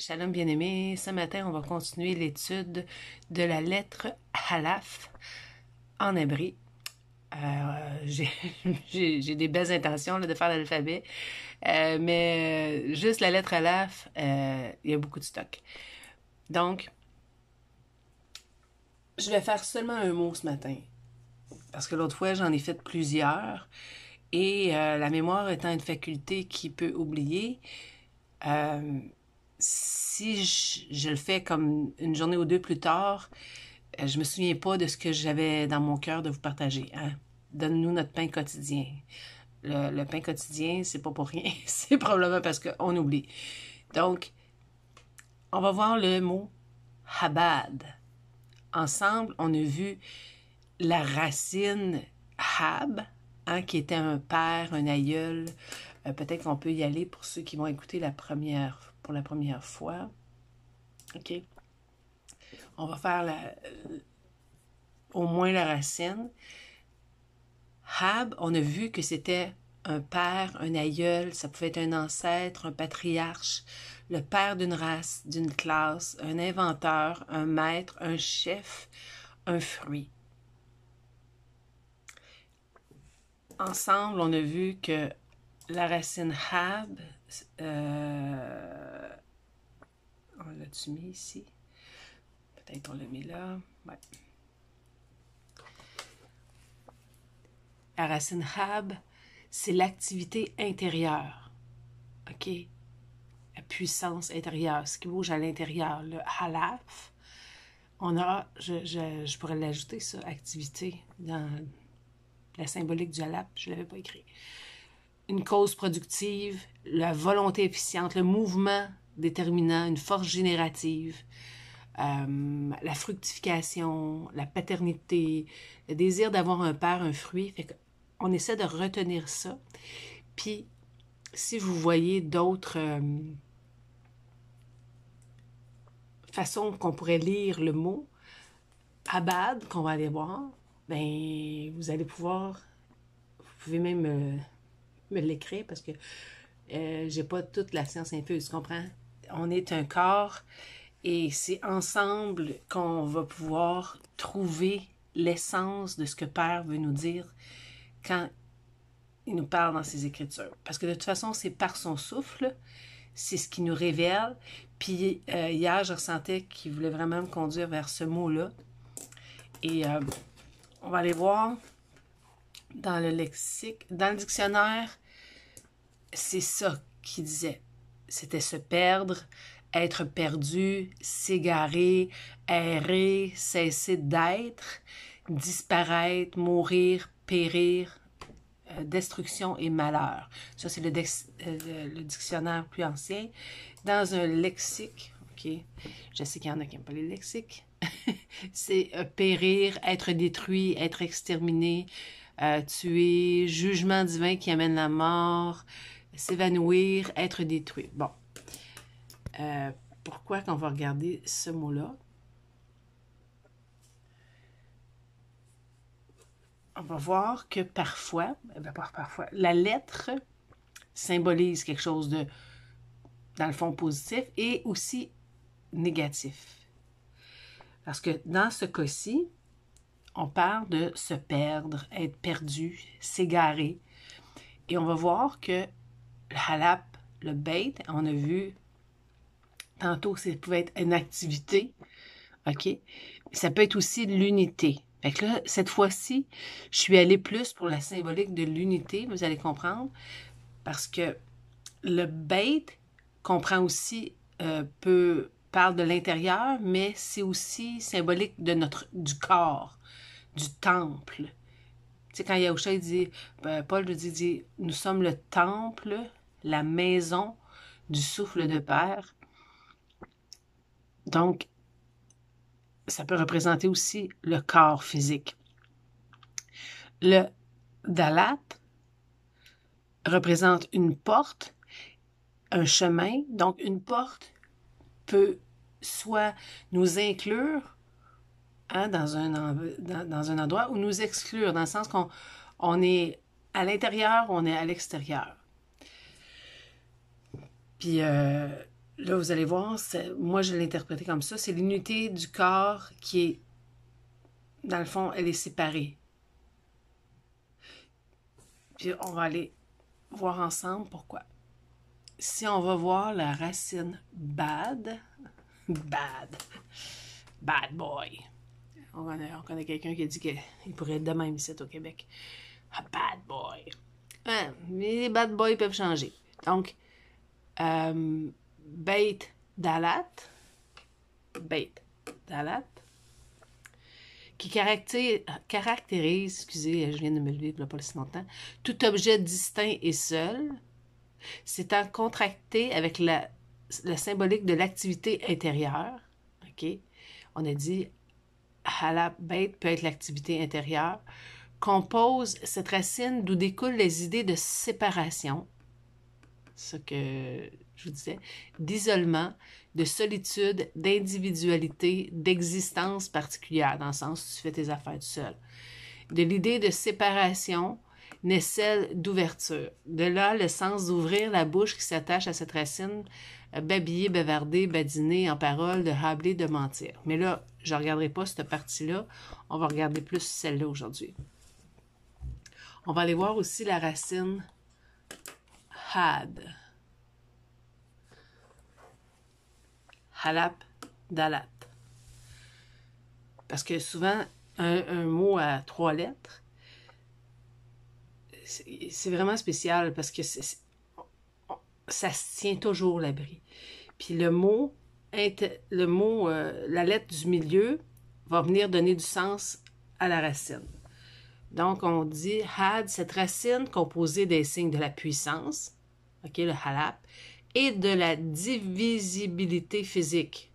Shalom bien-aimé, ce matin on va continuer l'étude de la lettre Aleph en hébreu. J'ai des belles intentions là, de faire l'alphabet, mais juste la lettre Aleph, il y a beaucoup de stock. Donc, je vais faire seulement un mot ce matin, parce que l'autre fois j'en ai fait plusieurs, et la mémoire étant une faculté qui peut oublier, si je le fais comme une journée ou deux plus tard, je me souviens pas de ce que j'avais dans mon cœur de vous partager. Hein? Donne-nous notre pain quotidien. Le pain quotidien, c'est pas pour rien. C'est probablement parce qu'on oublie. Donc, on va voir le mot Habad. Ensemble, on a vu la racine Hab, hein, qui était un père, un aïeul. Peut-être qu'on peut y aller pour ceux qui vont écouter pour la première fois. OK? On va faire au moins la racine. Hab, on a vu que c'était un père, un aïeul, ça pouvait être un ancêtre, un patriarche, le père d'une race, d'une classe, un inventeur, un maître, un chef, un fruit. Ensemble, on a vu que la racine Hab, on l'a-tu mis ici? Peut-être on l'a mis là. Ouais. La racine Hab, c'est l'activité intérieure. OK? La puissance intérieure, ce qui bouge à l'intérieur. Le Halaf, on a, je pourrais l'ajouter, ça, activité, dans la symbolique du Halaf, je ne l'avais pas écrit. Une cause productive, la volonté efficiente, le mouvement déterminant, une force générative, la fructification, la paternité, le désir d'avoir un père, un fruit. Fait qu'on essaie de retenir ça. Puis, si vous voyez d'autres façons qu'on pourrait lire le mot Abad, qu'on va aller voir, ben vous allez pouvoir, vous pouvez même me l'écrire parce que j'ai pas toute la science infuse, tu comprends? On est un corps et c'est ensemble qu'on va pouvoir trouver l'essence de ce que Père veut nous dire quand il nous parle dans ses Écritures. Parce que de toute façon, c'est par son souffle, c'est ce qui nous révèle. Puis hier, je ressentais qu'il voulait vraiment me conduire vers ce mot-là. Et on va aller voir dans le lexique, dans le dictionnaire, c'est ça qu'il disait. C'était se perdre, être perdu, s'égarer, errer, cesser d'être, disparaître, mourir, périr, destruction et malheur. Ça, c'est le dictionnaire plus ancien. Dans un lexique, OK, je sais qu'il y en a qui n'aiment pas les lexiques, c'est périr, être détruit, être exterminé, tuer, jugement divin qui amène la mort, s'évanouir, être détruit. Bon. Pourquoi qu'on va regarder ce mot-là? On va voir que parfois, la lettre symbolise quelque chose de, dans le fond, positif et aussi négatif. Parce que dans ce cas-ci, on parle de se perdre, être perdu, s'égarer. Et on va voir que le halap, le bait, on a vu tantôt, ça pouvait être une activité, OK? Ça peut être aussi l'unité. Fait que là, cette fois-ci, je suis allée plus pour la symbolique de l'unité, vous allez comprendre, parce que le bait comprend aussi, parle de l'intérieur, mais c'est aussi symbolique du corps, du temple. Tu sais, quand Yahushua dit, Paul dit, nous sommes le temple, la maison du souffle de Père. Donc, ça peut représenter aussi le corps physique. Le dalat représente une porte, un chemin. Donc, une porte peut soit nous inclure dans un endroit ou nous exclure, dans le sens qu'on est à l'intérieur ou on est à l'extérieur. Puis, là, vous allez voir, moi, je l'ai interprété comme ça. C'est l'unité du corps qui est, dans le fond, elle est séparée. Puis on va aller voir ensemble pourquoi. Si on va voir la racine bad, bad boy. On connaît quelqu'un qui a dit qu'il pourrait être de même ici au Québec. A bad boy. Hein, mais les bad boys peuvent changer. Donc, Beit Dalat, qui caractérise, excusez, je viens de me lever il n'y a pas si longtemps, tout objet distinct et seul, s'étant contracté avec la symbolique de l'activité intérieure. OK? On a dit, Halap Beit peut être l'activité intérieure, compose cette racine d'où découlent les idées de séparation, ce que je vous disais, d'isolement, de solitude, d'individualité, d'existence particulière, dans le sens où tu fais tes affaires tout seul. De l'idée de séparation naît celle d'ouverture. De là, le sens d'ouvrir la bouche qui s'attache à cette racine, babiller, bavarder, badiner en parole, de habler, de mentir. Mais là, je ne regarderai pas cette partie-là. On va regarder plus celle-là aujourd'hui. On va aller voir aussi la racine had. Halap, dalat. Parce que souvent, un mot à 3 lettres, c'est vraiment spécial parce que ça se tient toujours l'abri. Puis la lettre du milieu va venir donner du sens à la racine. Donc, on dit had, cette racine composée des signes de la puissance, ok, le halap, et de la divisibilité physique.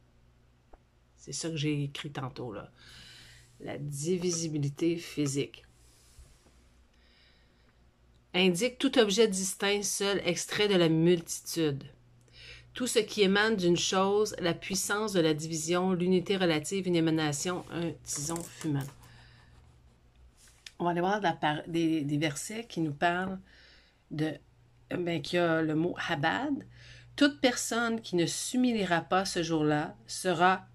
C'est ça que j'ai écrit tantôt, là. La divisibilité physique. Indique tout objet distinct, seul, extrait de la multitude. Tout ce qui émane d'une chose, la puissance de la division, l'unité relative, une émanation, un tison fumant. On va aller voir des versets qui nous parlent qu'il y a le mot habad. Toute personne qui ne s'humiliera pas ce jour-là sera,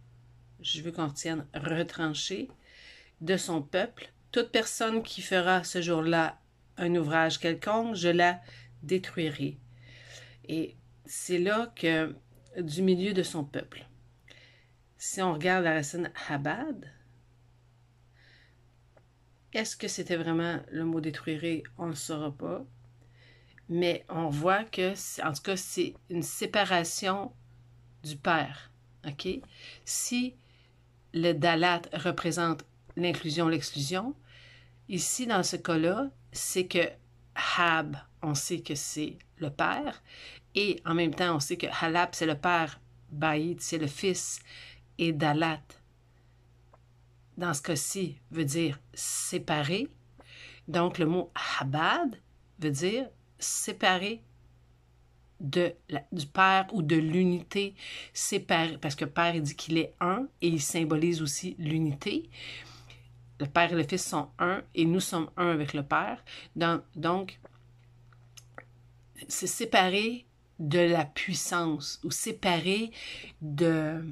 je veux qu'on retienne, retranchée de son peuple. Toute personne qui fera ce jour-là un ouvrage quelconque, je la détruirai. Et c'est là que, du milieu de son peuple. Si on regarde la racine habad, est-ce que c'était vraiment le mot détruirait? On ne le saura pas. Mais on voit que, en tout cas, c'est une séparation du père. OK? Si le dalat représente l'inclusion, l'exclusion, ici, dans ce cas-là, c'est que hab, on sait que c'est le père, et en même temps, on sait que halab, c'est le père, baïd, c'est le fils, et dalat, dans ce cas-ci, veut dire séparé. Donc, le mot habad veut dire séparé du Père ou de l'unité, séparé, parce que Père, il dit qu'il est un et il symbolise aussi l'unité. Le Père et le Fils sont un et nous sommes un avec le Père. Donc, c'est séparé de la puissance ou séparé de...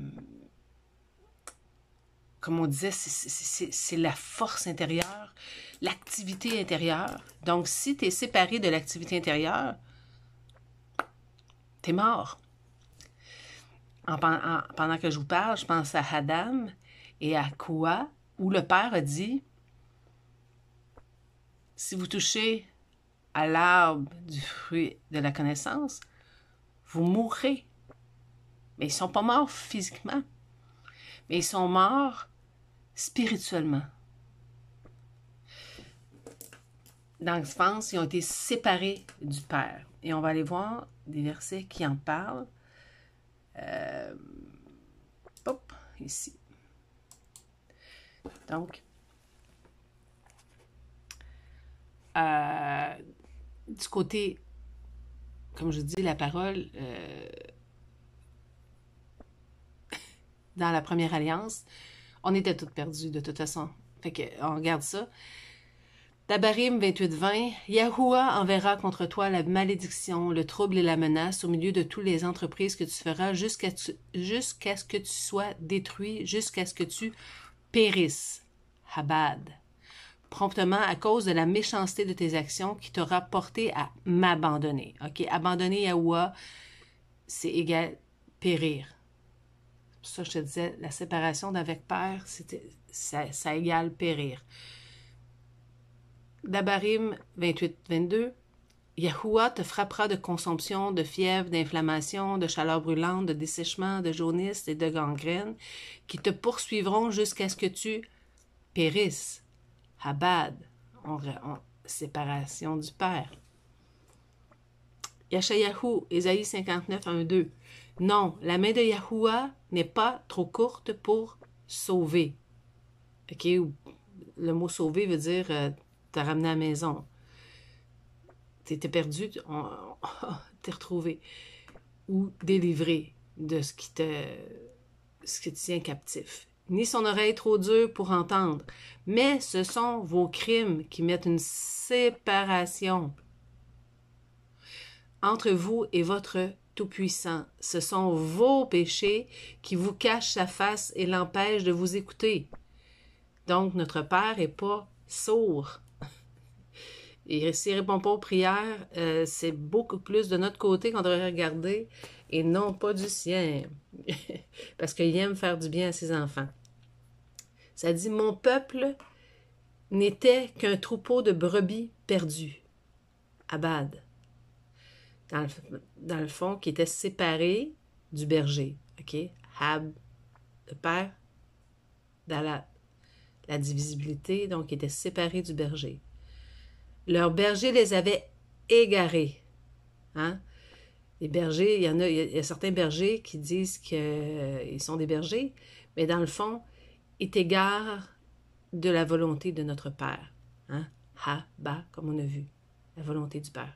Comme on disait, c'est la force intérieure, l'activité intérieure. Donc, si tu es séparé de l'activité intérieure, tu es mort. Pendant que je vous parle, je pense à Adam et à Koua, où le Père a dit, si vous touchez à l'arbre du fruit de la connaissance, vous mourrez. Mais ils ne sont pas morts physiquement, mais ils sont morts spirituellement. Dans le sens, ils ont été séparés du Père. Et on va aller voir des versets qui en parlent. Hop, ici. Donc, du côté, comme je dis, la parole, dans la première alliance, on était toutes perdues de toute façon. Fait qu'on regarde ça. Dabarim 28-20, Yahuwah enverra contre toi la malédiction, le trouble et la menace au milieu de toutes les entreprises que tu feras jusqu'à ce que tu sois détruit, jusqu'à ce que tu périsses. Habad. Promptement à cause de la méchanceté de tes actions qui t'aura porté à m'abandonner. OK? Abandonner Yahuwah, c'est égal périr. C'est pour ça que je te disais, la séparation d'avec Père, ça égale périr. Dabarim 28-22, Yahuwah te frappera de consomption, de fièvre, d'inflammation, de chaleur brûlante, de dessèchement, de jaunisse et de gangrène, qui te poursuivront jusqu'à ce que tu périsses. Habad, séparation du Père. Yashayahu, Ésaïe 59, 1, 2. Non, la main de Yahuwah n'est pas trop courte pour sauver. OK? Le mot sauver veut dire t'as ramené à la maison. T'étais perdu, t'es retrouvé. Ou délivré de ce qui te tient captif. Ni son oreille trop dure pour entendre. Mais ce sont vos crimes qui mettent une séparation entre vous et votre Tout-Puissant. Ce sont vos péchés qui vous cachent sa face et l'empêchent de vous écouter. Donc, notre Père n'est pas sourd. Et s'il ne répond pas aux prières, c'est beaucoup plus de notre côté qu'on devrait regarder et non pas du sien. Parce qu'il aime faire du bien à ses enfants. Ça dit, mon peuple n'était qu'un troupeau de brebis perdues. Abad. Dans le fond, qui était séparé du berger. OK? Hab, le père, Dalat. La divisibilité, donc, était séparé du berger. Leur berger les avait égarés. Hein? Les bergers, il y a certains bergers qui disent qu'ils sont des bergers, mais dans le fond, ils t'égarent de la volonté de notre Père. Hein? Ha, ba, comme on a vu, la volonté du Père.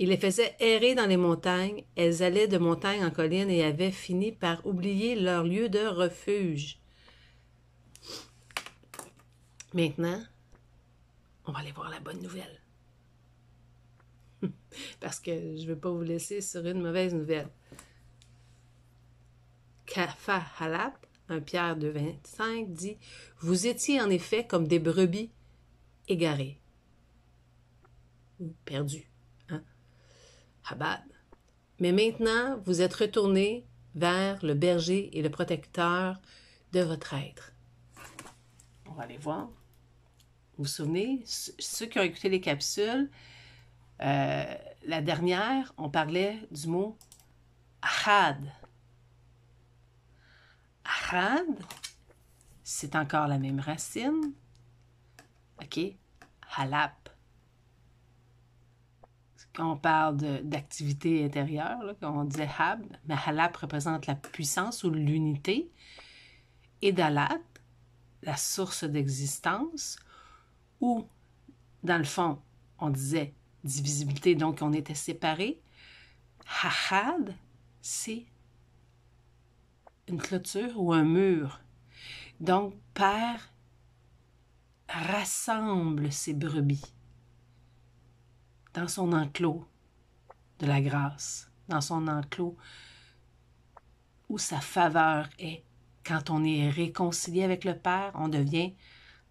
Il les faisait errer dans les montagnes, elles allaient de montagne en colline et avaient fini par oublier leur lieu de refuge. Maintenant, on va aller voir la bonne nouvelle. Parce que je ne veux pas vous laisser sur une mauvaise nouvelle. Kafa Halap, 1 Pierre 2,25 dit « Vous étiez en effet comme des brebis égarées. » Ou perdues. Hein? Habad. Mais maintenant, vous êtes retournés vers le berger et le protecteur de votre être. On va aller voir. Vous vous souvenez, ceux qui ont écouté les capsules, la dernière, on parlait du mot Ahad. Ahad, c'est encore la même racine. OK? Halap. Quand on parle d'activité intérieure, là, quand on disait Hab, mais Halap représente la puissance ou l'unité. Et Dalat, la source d'existence, ou, dans le fond, on disait divisibilité, donc on était séparés. Hahad, c'est une clôture ou un mur. Donc, Père rassemble ses brebis dans son enclos de la grâce, dans son enclos où sa faveur est. Quand on est réconcilié avec le Père, on devient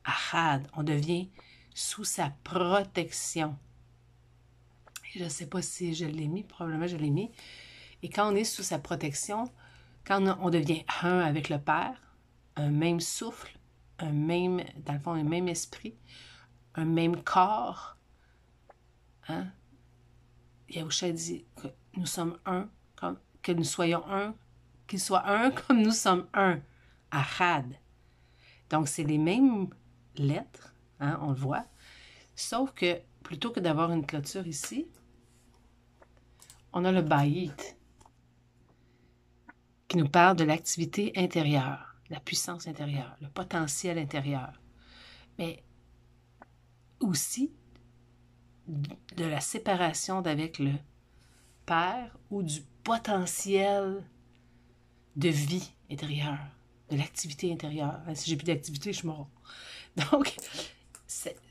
Ahad, on devient sous sa protection. Je ne sais pas si je l'ai mis, probablement je l'ai mis. Et quand on est sous sa protection, quand on devient un avec le Père, un même souffle, dans le fond, un même esprit, un même corps, hein? Yahusha dit que nous sommes un, que nous soyons un, qu'il soit un comme nous sommes un. Ahad. Donc, c'est les mêmes lettres, hein, on le voit, sauf que plutôt que d'avoir une clôture ici, on a le Bayit qui nous parle de l'activité intérieure, la puissance intérieure, le potentiel intérieur, mais aussi de la séparation d'avec le Père ou du potentiel de vie intérieure, de l'activité intérieure. Si j'ai plus d'activité, je suis mort. Donc,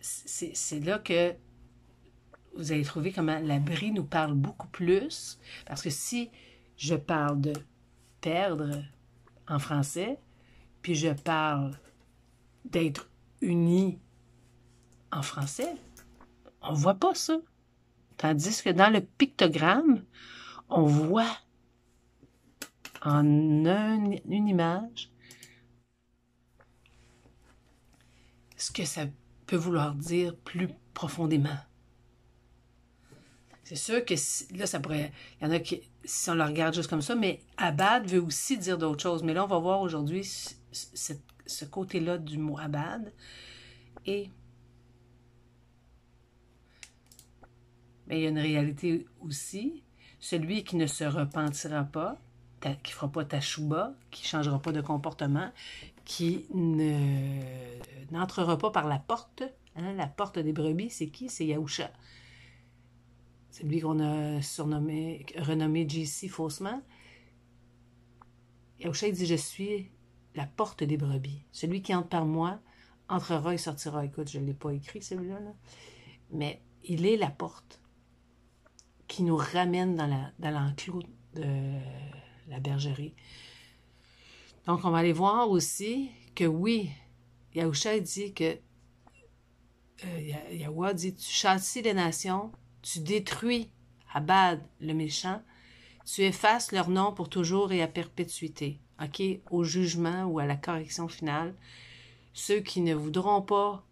c'est là que vous allez trouver comment la Brie nous parle beaucoup plus. Parce que si je parle de perdre en français, puis je parle d'être uni en français, on voit pas ça. Tandis que dans le pictogramme, on voit en une image ce que ça peut vouloir dire plus profondément. C'est sûr que là, ça pourrait... Il y en a qui, si on le regarde juste comme ça, mais abad veut aussi dire d'autres choses. Mais là, on va voir aujourd'hui ce côté-là du mot abad. Et... mais il y a une réalité aussi. Celui qui ne se repentira pas, qui ne fera pas tachouba, qui ne changera pas de comportement, qui n'entrera pas par la porte. Hein, la porte des brebis, c'est qui? C'est Yahusha. C'est lui qu'on a renommé JC faussement. Yahusha, il dit, je suis la porte des brebis. Celui qui entre par moi entrera et sortira. Écoute, je ne l'ai pas écrit, celui-là. Là. Mais il est la porte qui nous ramène dans l'enclos de la bergerie. Donc, on va aller voir aussi que oui, Yahusha dit que Yahweh dit, tu châties les nations, tu détruis Abad, le méchant, tu effaces leur nom pour toujours et à perpétuité. OK? Au jugement ou à la correction finale, ceux qui ne voudront pas,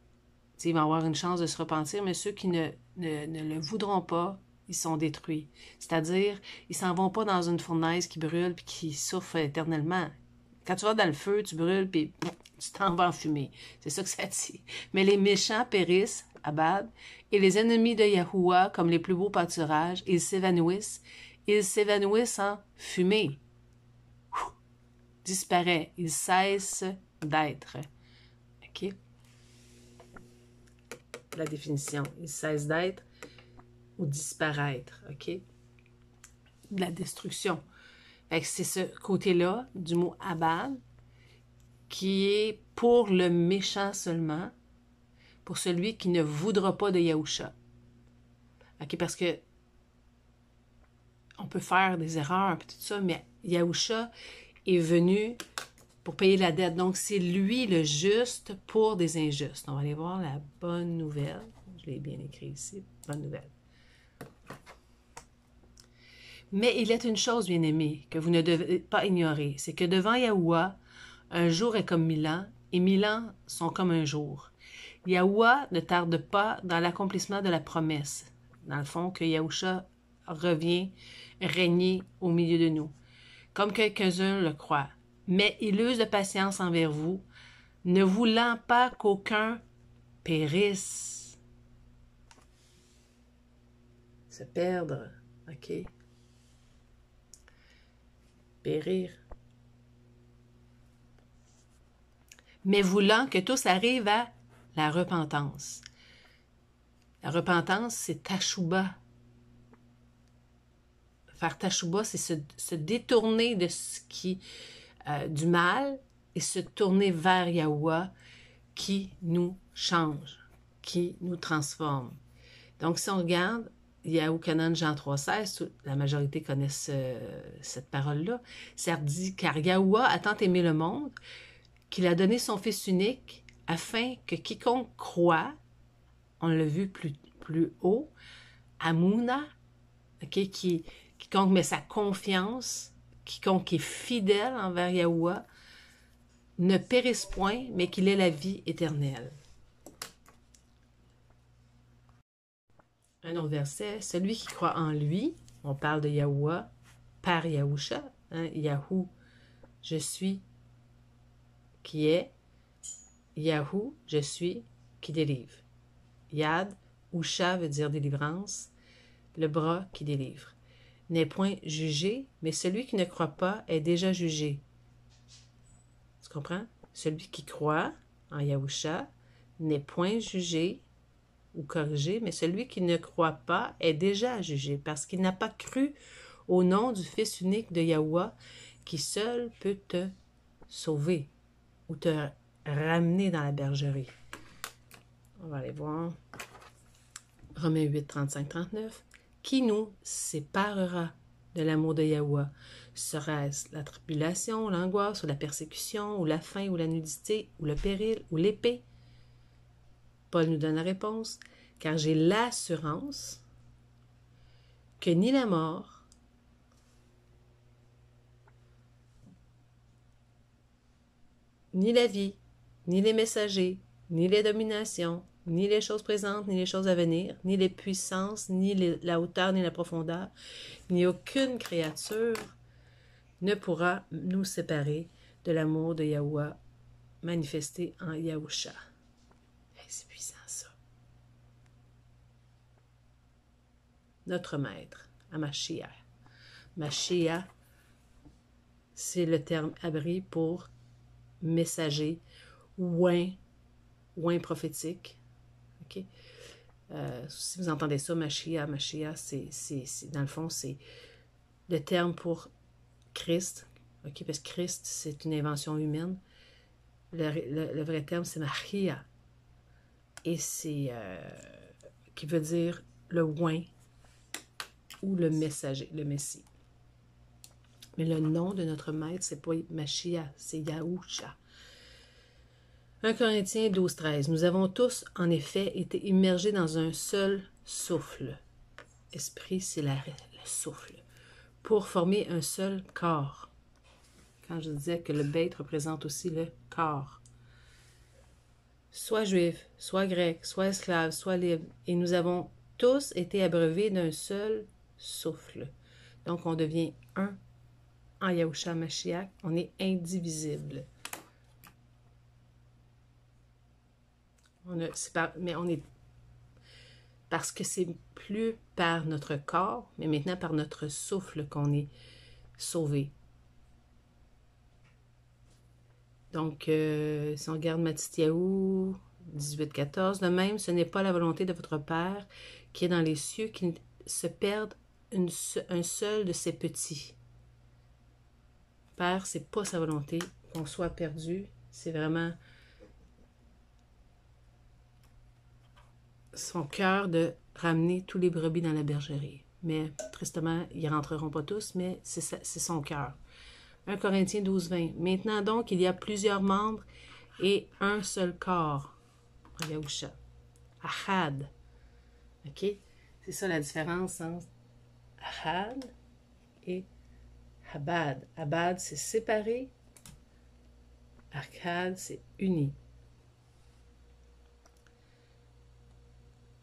ils vont avoir une chance de se repentir, mais ceux qui ne le voudront pas, ils sont détruits. C'est-à-dire, ils s'en vont pas dans une fournaise qui brûle puis qui souffre éternellement. Quand tu vas dans le feu, tu brûles puis tu t'en vas en fumée. C'est ça que ça dit. Mais les méchants périssent, Abad, et les ennemis de Yahuwah, comme les plus beaux pâturages, ils s'évanouissent en fumée. Disparaît. Ils cessent d'être. OK? La définition. Ils cessent d'être ou disparaître. OK? De la destruction. C'est ce côté-là du mot Abad qui est pour le méchant seulement, pour celui qui ne voudra pas de Yahusha. OK? Parce que on peut faire des erreurs et tout ça, mais Yahusha est venu pour payer la dette. Donc, c'est lui le juste pour des injustes. On va aller voir la bonne nouvelle. Je l'ai bien écrit ici. Bonne nouvelle. Mais il est une chose, bien-aimés, que vous ne devez pas ignorer, c'est que devant Yahuwah, un jour est comme 1000 ans, et 1000 ans sont comme un jour. Yahuwah ne tarde pas dans l'accomplissement de la promesse, dans le fond, que Yahusha revient régner au milieu de nous, comme quelques-uns le croient. Mais il use de patience envers vous, ne voulant pas qu'aucun périsse. Se perdre, OK? Périr. Mais voulant que tous arrivent à la repentance. La repentance, c'est tachouba. Faire tachouba, c'est se détourner de ce qui du mal et se tourner vers Yahuwah qui nous change, qui nous transforme. Donc, si on regarde Yahukanan Jean 3,16, la majorité connaissent cette parole-là, ça dit « Car Yahuwah a tant aimé le monde qu'il a donné son Fils unique afin que quiconque croit, on l'a vu plus haut, Amouna, okay, quiconque met sa confiance, quiconque est fidèle envers Yahuwah, ne périsse point, mais qu'il ait la vie éternelle. » Un autre verset, celui qui croit en lui, on parle de Yahuwah par Yahusha, hein, Yahou, je suis, qui est, Yahou, je suis, qui délivre. Yad, Usha veut dire délivrance, le bras qui délivre. N'est point jugé, mais celui qui ne croit pas est déjà jugé. Tu comprends? Celui qui croit en Yahusha n'est point jugé ou corrigé, mais celui qui ne croit pas est déjà jugé, parce qu'il n'a pas cru au nom du Fils unique de Yahuwah, qui seul peut te sauver ou te ramener dans la bergerie. On va aller voir. Romains 8, 35, 39. Qui nous séparera de l'amour de Yahuwah? Sera-ce la tribulation, l'angoisse, ou la persécution, ou la faim, ou la nudité, ou le péril, ou l'épée? Paul nous donne la réponse. Car j'ai l'assurance que ni la mort, ni la vie, ni les messagers, ni les dominations, ni les choses présentes, ni les choses à venir, ni les puissances, ni la hauteur, ni la profondeur, ni aucune créature ne pourra nous séparer de l'amour de Yahuwah manifesté en Yahusha. Hey, c'est puissant ça. Notre maître, à Mashiach. Mashiach, c'est le terme abri pour messager, ouin prophétique. Okay? Si vous entendez ça, Mashiach, dans le fond, c'est le terme pour Christ, okay? Parce que Christ, c'est une invention humaine. Le vrai terme, c'est Mashiach. Et c'est qui veut dire le ouin ou le messager, le Messie. Mais le nom de notre maître, c'est pas Mashiach, c'est Yahusha. 1 Corinthiens 12, 13. Nous avons tous, en effet, été immergés dans un seul souffle. Esprit, c'est le souffle. Pour former un seul corps. Quand je disais que le bête représente aussi le corps. Soit juif, soit grec, soit esclave, soit libre. Et nous avons tous été abreuvés d'un seul souffle. Donc, on devient un en Yahusha Mashiach. On est indivisible. Mais on est... Parce que c'est plus par notre corps, mais maintenant par notre souffle qu'on est sauvé. Donc, si on regarde Mattityahu 18, 14, de même, ce n'est pas la volonté de votre Père qui est dans les cieux qu'il se perde un seul de ses petits. Père, c'est pas sa volonté qu'on soit perdu, c'est vraiment son cœur de ramener tous les brebis dans la bergerie. Mais, tristement, ils ne rentreront pas tous, mais c'est son cœur. 1 Corinthiens 12, 20. Maintenant donc, il y a plusieurs membres et un seul corps. Yahusha. Ahad. OK? C'est ça la différence entre Ahad et Habad. Habad, c'est séparé. Ahad, c'est uni.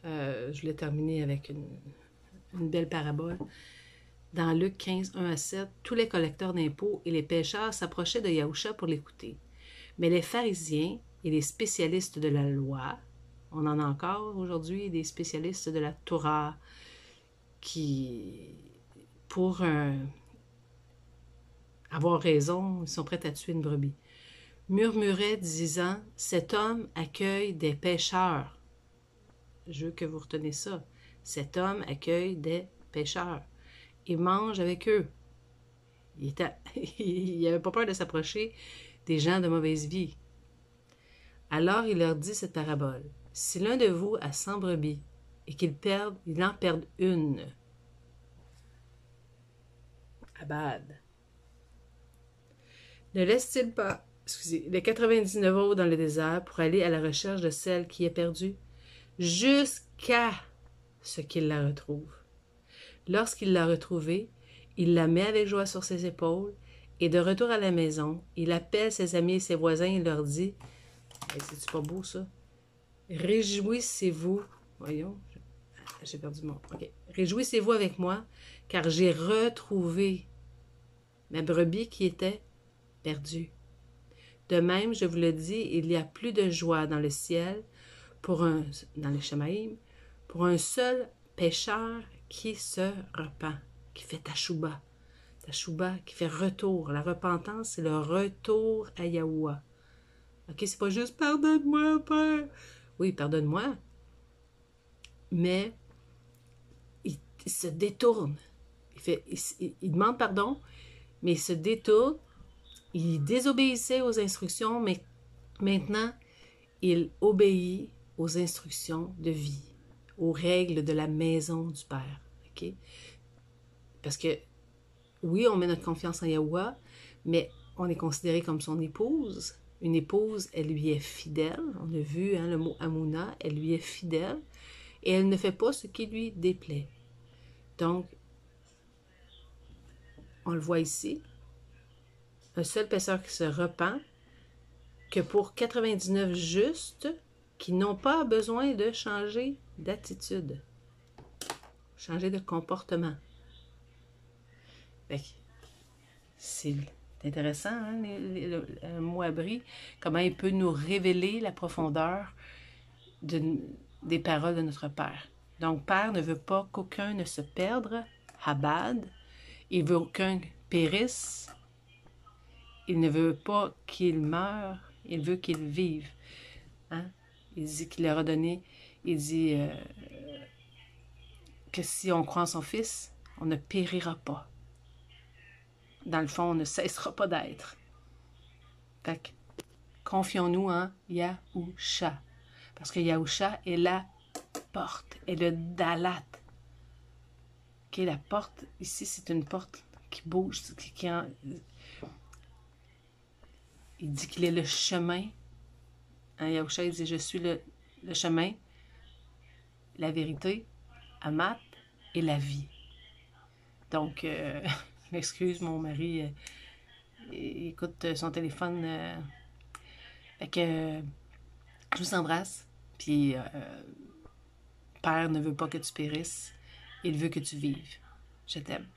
Je l'ai terminé avec une belle parabole. Dans Luc 15, 1 à 7, tous les collecteurs d'impôts et les pécheurs s'approchaient de Yahusha pour l'écouter. Mais les pharisiens et les spécialistes de la loi, on en a encore aujourd'hui des spécialistes de la Torah qui, pour avoir raison, ils sont prêts à tuer une brebis, murmuraient disant « Cet homme accueille des pécheurs. » Je veux que vous retenez ça. Cet homme accueille des pécheurs. Il mange avec eux. Il n'avait pas peur de s'approcher des gens de mauvaise vie. Alors il leur dit cette parabole. Si l'un de vous a 100 brebis et qu'il en perde une, Abad, ne laisse-t-il pas, les 99 autres dans le désert pour aller à la recherche de celle qui est perdue, jusqu'à ce qu'il la retrouve. Lorsqu'il l'a retrouvée, il la met avec joie sur ses épaules et de retour à la maison, il appelle ses amis et ses voisins et leur dit hey, « C'est-tu pas beau ça? Réjouissez-vous. » Voyons, j'ai perdu mon... OK. « Réjouissez-vous avec moi, car j'ai retrouvé ma brebis qui était perdue. De même, je vous le dis, il y a plus de joie dans le ciel, dans le Shamaïm, pour un seul pécheur qui se repent, qui fait Tashouba. Tashouba, qui fait retour. La repentance, c'est le retour à Yahuwah. OK, c'est pas juste « Pardonne-moi, Père ». Oui, pardonne-moi. Mais il se détourne. Il demande pardon, mais il se détourne. Il désobéissait aux instructions, mais maintenant, il obéit aux instructions de vie, aux règles de la maison du Père. OK? Parce que, oui, on met notre confiance en Yahweh, mais on est considéré comme son épouse. Une épouse, elle lui est fidèle. On a vu le mot Amouna, elle lui est fidèle. Et elle ne fait pas ce qui lui déplaît. Donc, on le voit ici, un seul pécheur qui se repent, que pour 99 justes qui n'ont pas besoin de changer d'attitude, changer de comportement. C'est intéressant, hein, le mot abri, comment il peut nous révéler la profondeur des paroles de notre Père. Donc, Père ne veut pas qu'aucun ne se perde, Habad. Il veut qu'aucun périsse. Il ne veut pas qu'il meure, il veut qu'il vive. Hein? Il dit qu'il leur a donné, il dit que si on croit en son Fils, on ne périra pas. Dans le fond, on ne cessera pas d'être. Fait que, confions-nous en Yahusha. Parce que Yahusha est la porte, est le Dalat. Okay, la porte, ici, c'est une porte qui bouge. Il dit qu'il est le chemin. Hein, Yahusha, il dit, je suis le chemin, la vérité, Amat et la vie. Donc, je m'excuse, mon mari il écoute son téléphone. Fait que je vous embrasse. Puis, Père ne veut pas que tu périsses. Il veut que tu vives. Je t'aime.